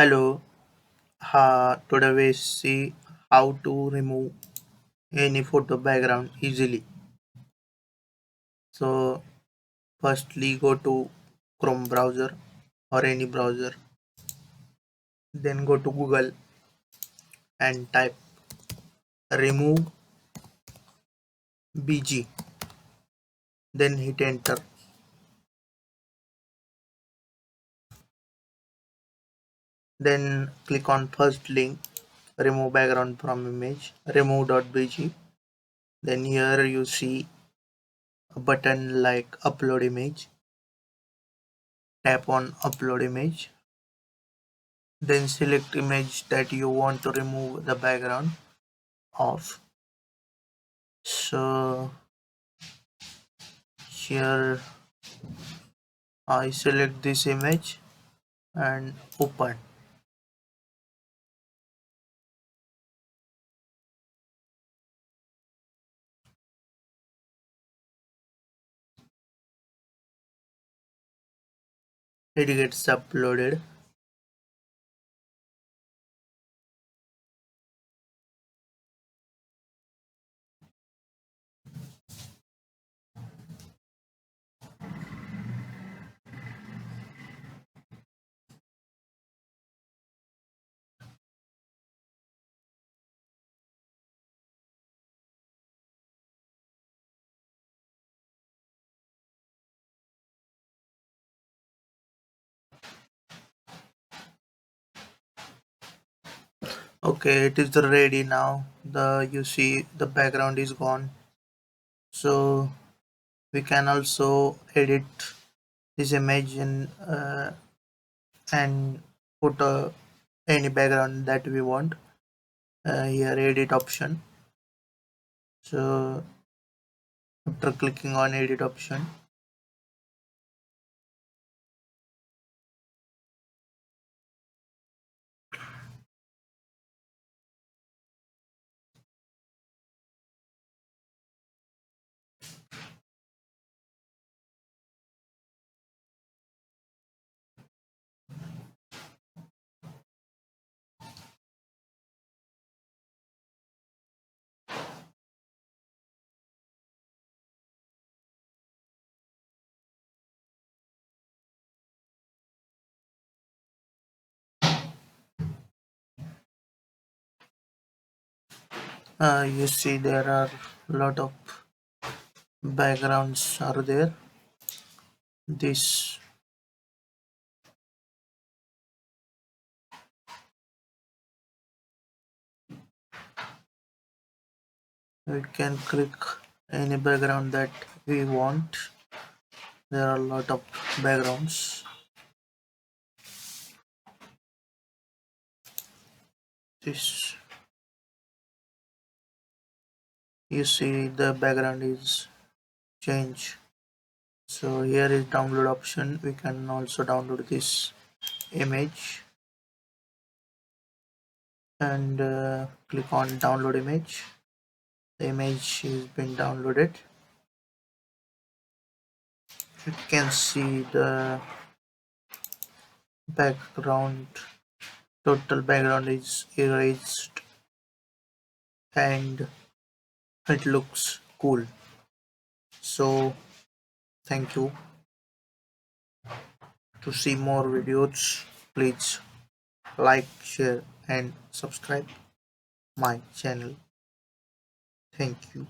Hello, today we see how to remove any photo background easily. So, firstly go to Chrome browser or any browser, then go to Google and type remove BG, then hit enter. Then click on first link, remove background from image, remove.bg. Then here you see a button like upload image, tap on upload image. Then select image that you want to remove the background of. So here I select this image and open. It gets uploaded. Okay, it is ready now. The you see the background is gone. So we can also edit this image and put any background that we want. Here edit option. So after clicking on edit option, you see there are lot of backgrounds are there. This we can click any background that we want. There are a lot of backgrounds. This you see the background is changed. So here is download option. We can also download this image and click on download image. The image is been downloaded. You can see the background, total background is erased and it looks cool. So thank you. To see more videos, please like, share and subscribe my channel. Thank you.